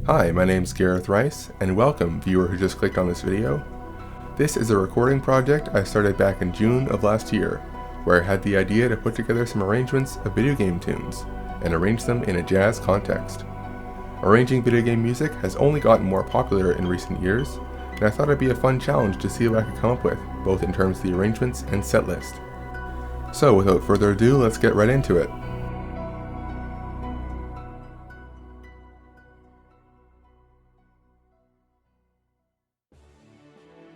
Hi, my name's Gareth Rice, and welcome, viewer who just clicked on this video. This is a recording project I started back in June of last year, where I had the idea to put together some arrangements of video game tunes, and arrange them in a jazz context. Arranging video game music has only gotten more popular in recent years, and I thought it'd be a fun challenge to see what I could come up with, both in terms of the arrangements and set list. So without further ado, let's get right into it.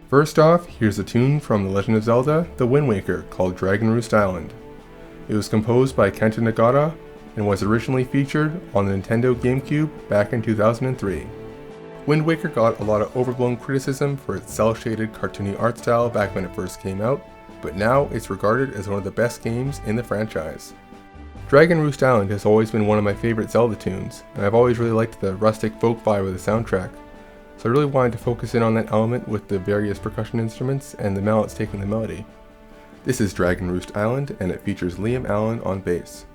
First off, here's a tune from The Legend of Zelda: The Wind Waker called Dragon Roost Island. It was composed by Kenta Nagata and was originally featured on the Nintendo GameCube back in 2003. Wind Waker got a lot of overblown criticism for its cel-shaded cartoony art style back when it first came out, but now it's regarded as one of the best games in the franchise. Dragon Roost Island has always been one of my favorite Zelda tunes, and I've always really liked the rustic folk vibe of the soundtrack. So I really wanted to focus in on that element with the various percussion instruments and the mallets taking the melody. This is Dragon Roost Island, and it features Liam Allen on bass.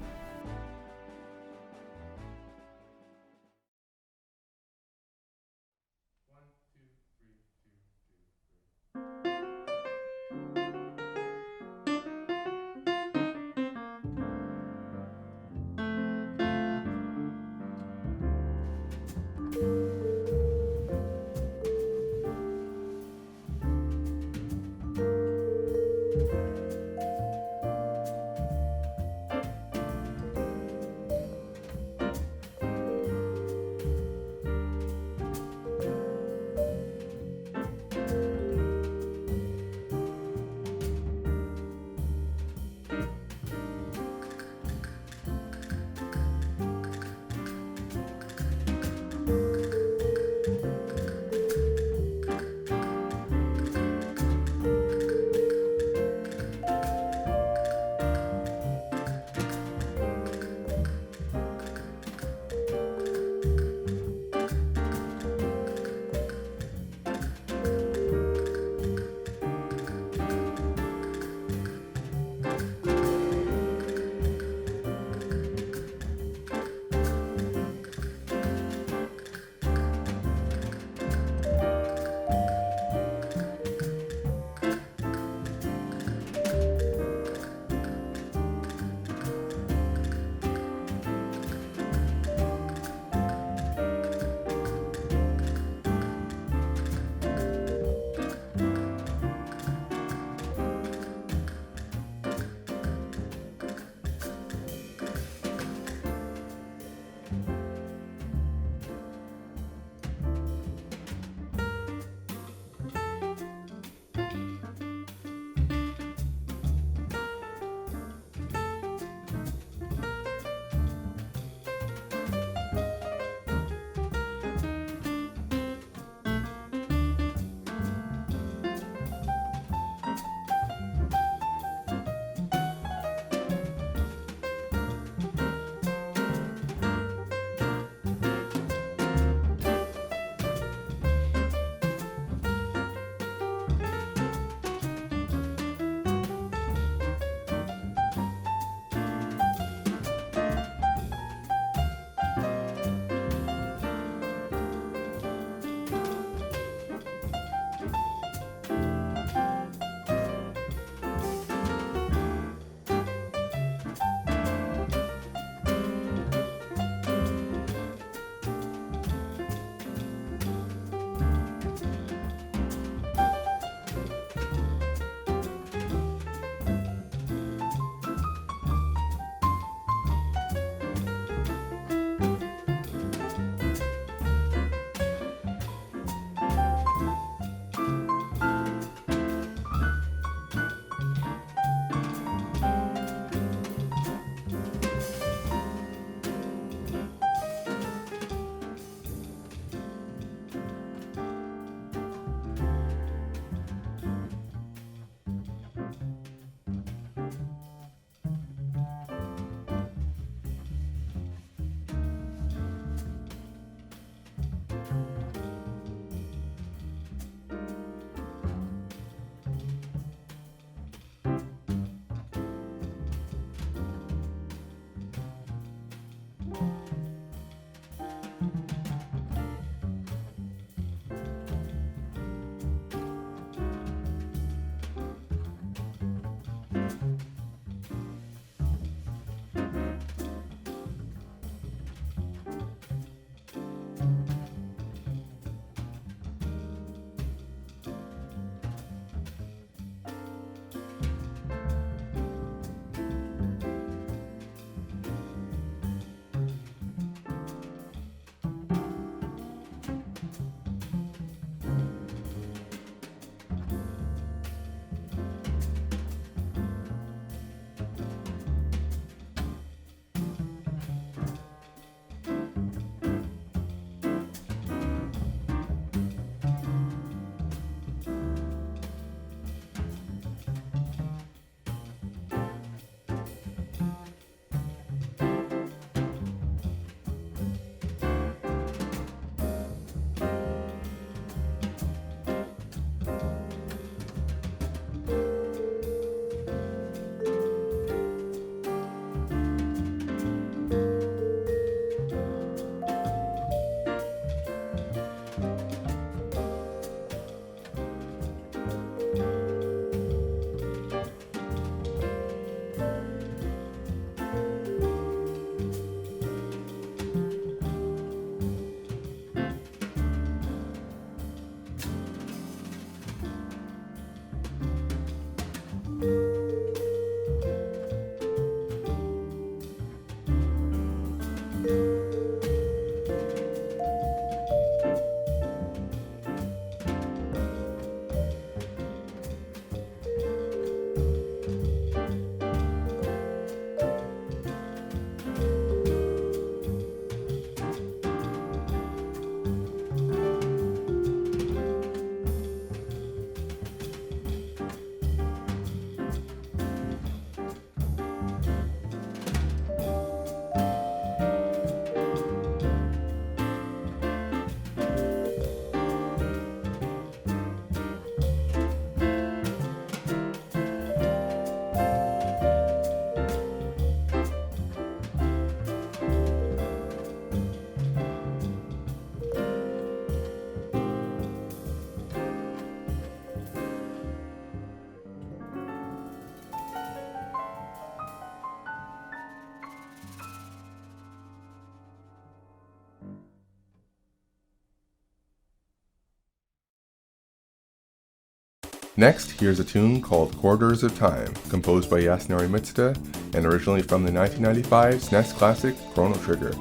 Next, here's a tune called Corridors of Time, composed by Yasunori Mitsuda and originally from the 1995 SNES classic Chrono Trigger.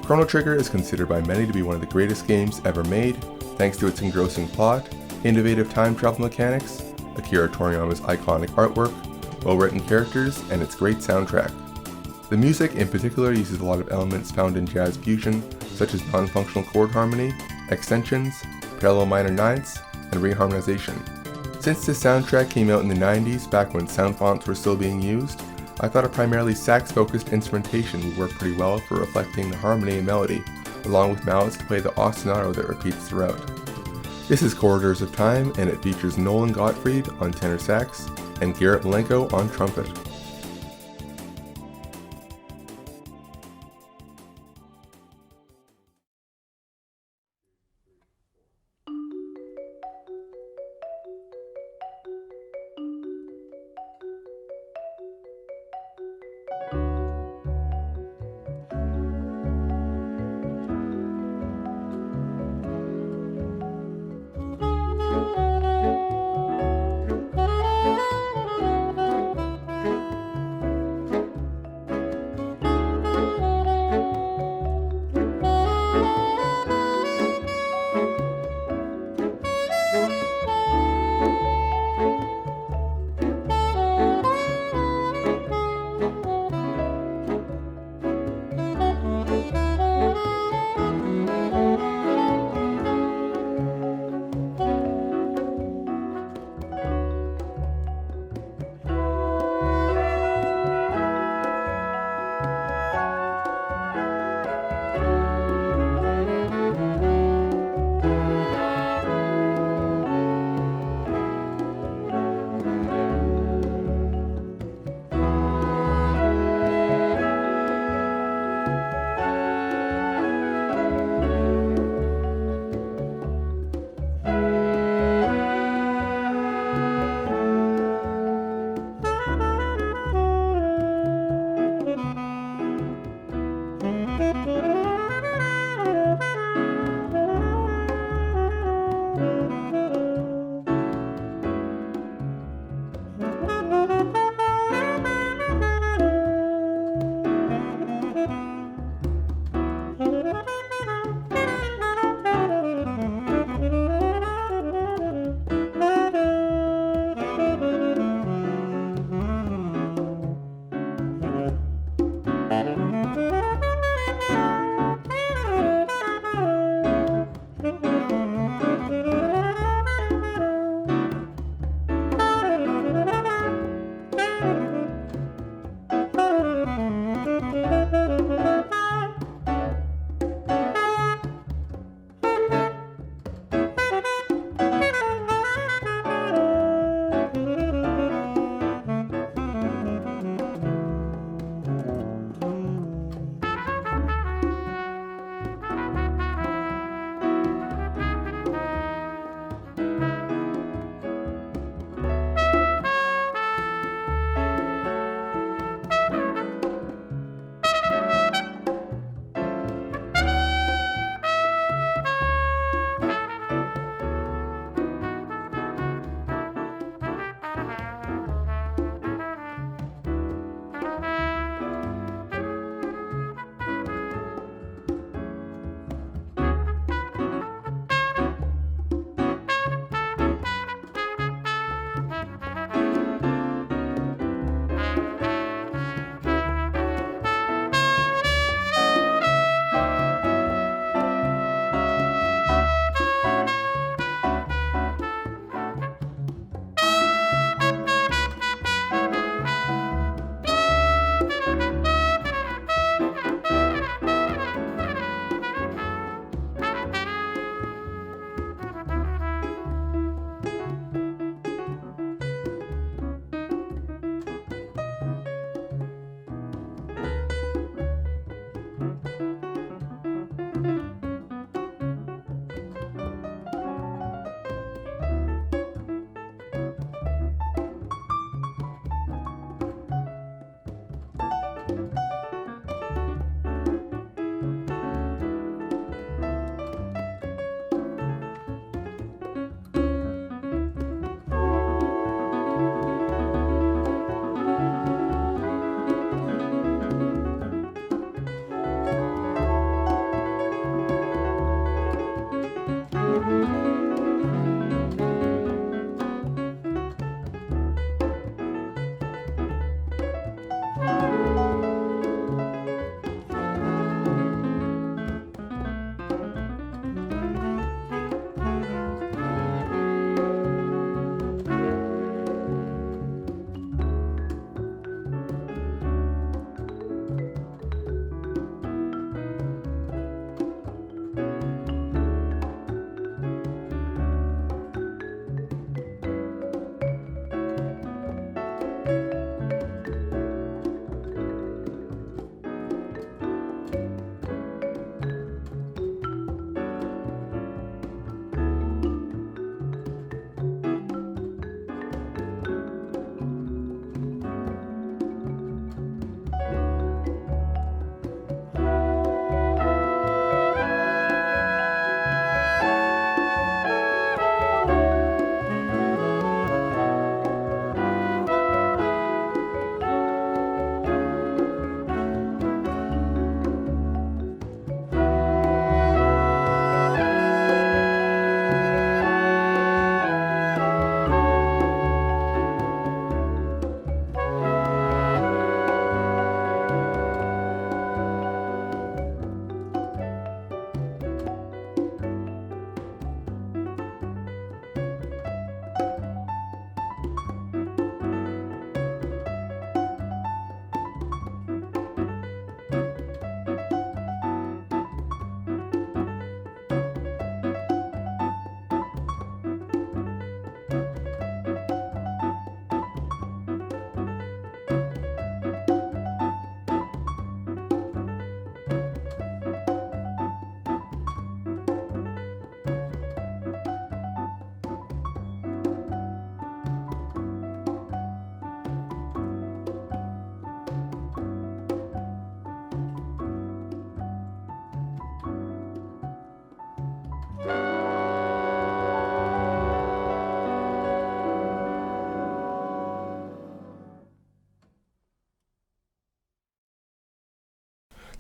Chrono Trigger is considered by many to be one of the greatest games ever made, thanks to its engrossing plot, innovative time travel mechanics, Akira Toriyama's iconic artwork, well-written characters, and its great soundtrack. The music in particular uses a lot of elements found in jazz fusion, such as non-functional chord harmony, extensions, parallel minor ninths, and reharmonization. Since this soundtrack came out in the 90s, back when sound fonts were still being used, I thought a primarily sax-focused instrumentation would work pretty well for reflecting the harmony and melody, along with mallets to play the ostinato that repeats throughout. This is Corridors of Time, and it features Nolan Gottfried on tenor sax and Garrett Malenko on trumpet.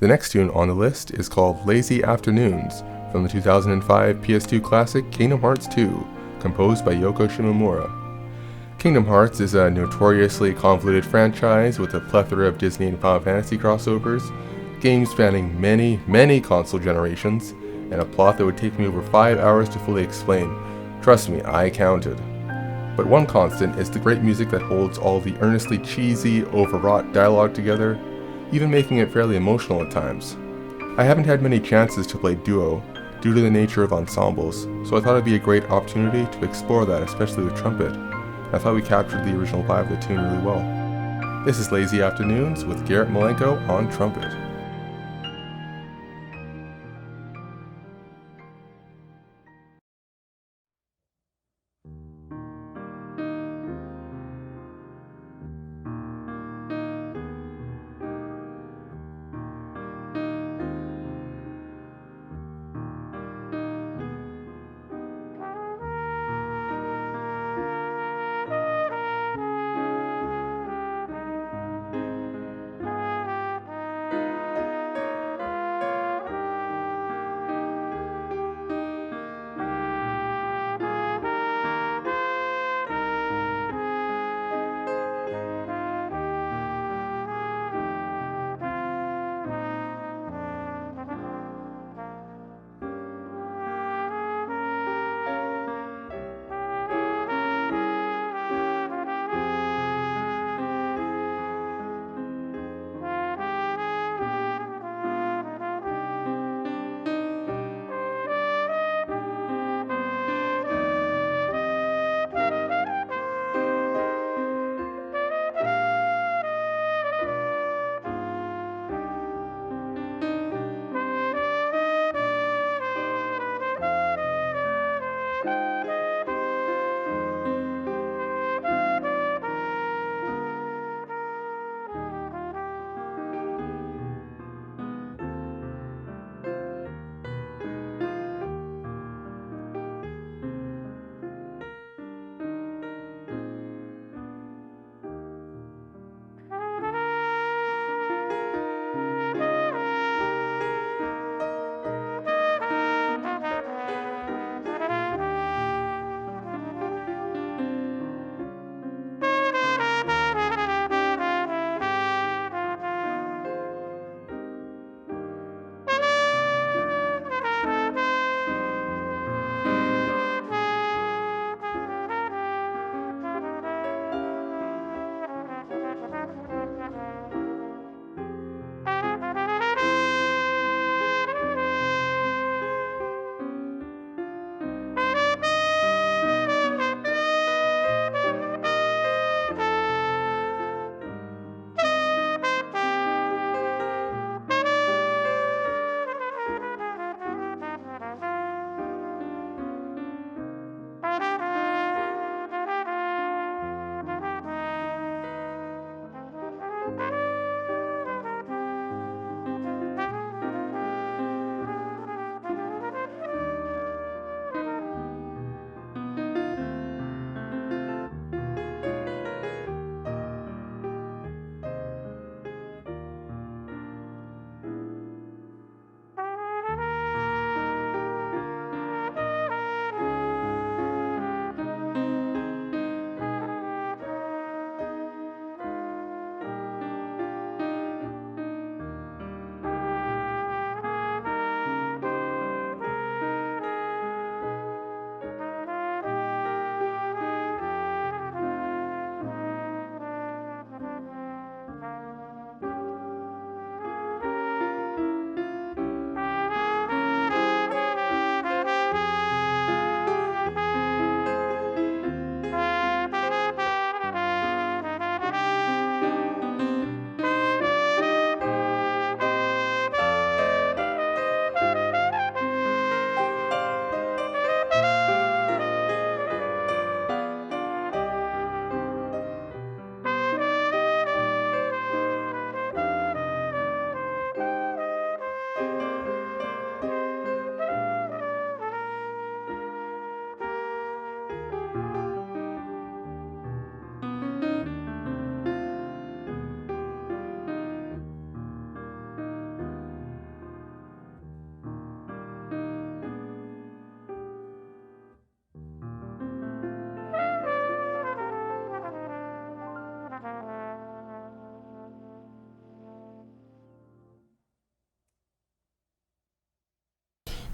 The next tune on the list is called Lazy Afternoons from the 2005 PS2 classic Kingdom Hearts 2, composed by Yoko Shimomura. Kingdom Hearts is a notoriously convoluted franchise with a plethora of Disney and Final Fantasy crossovers, games spanning many console generations, and a plot that would take me over 5 hours to fully explain. Trust me, I counted. But one constant is the great music that holds all the earnestly cheesy, overwrought dialogue together, even making it fairly emotional at times. I haven't had many chances to play duo, due to the nature of ensembles, so I thought it'd be a great opportunity to explore that, especially with trumpet. I thought we captured the original vibe of the tune really well. This is Lazy Afternoons with Garrett Malenko on trumpet.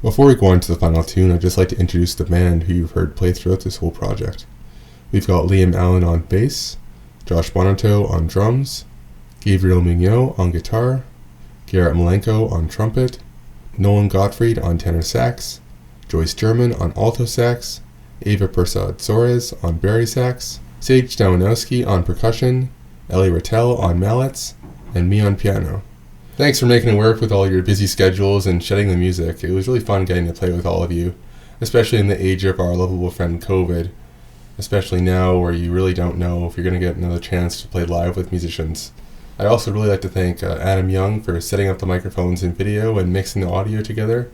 Before we go on to the final tune, I'd just like to introduce the band who you've heard play throughout this whole project. We've got Liam Allen on bass, Josh Bonneteau on drums, Gabriel Mignot on guitar, Garrett Malenko on trumpet, Nolan Gottfried on tenor sax, Joyce German on alto sax, Ava Persad-Soares on bari sax, Sage Dawanowski on percussion, Ellie Rattel on mallets, and me on piano. Thanks for making it work with all your busy schedules and shedding the music. It was really fun getting to play with all of you, especially in the age of our lovable friend COVID, especially now where you really don't know if you're going to get another chance to play live with musicians. I'd also really like to thank Adam Young for setting up the microphones and video and mixing the audio together,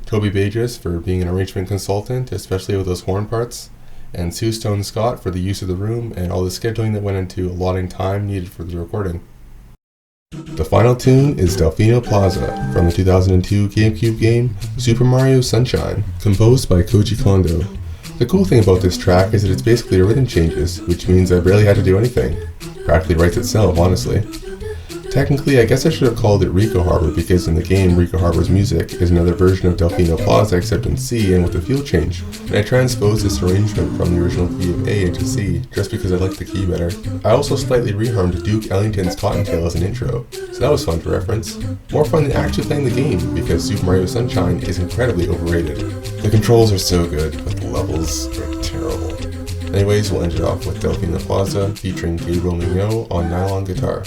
Toby Bajus for being an arrangement consultant, especially with those horn parts, and Sue Stone Scott for the use of the room and all the scheduling that went into allotting time needed for the recording. The final tune is Delfino Plaza from the 2002 GameCube game Super Mario Sunshine, composed by Koji Kondo. The cool thing about this track is that it's basically a rhythm changes, which means I barely had to do anything. Practically writes itself, honestly. Technically, I guess I should have called it Rico Harbor because in the game, Rico Harbor's music is another version of Delfino Plaza except in C and with a field change. And I transposed this arrangement from the original key of A into C just because I liked the key better. I also slightly reharmed Duke Ellington's Cottontail as an intro, so that was fun to reference. More fun than actually playing the game because Super Mario Sunshine is incredibly overrated. The controls are so good, but the levels are terrible. Anyways, we'll end it off with Delfino Plaza featuring Gabriel Mignot on nylon guitar.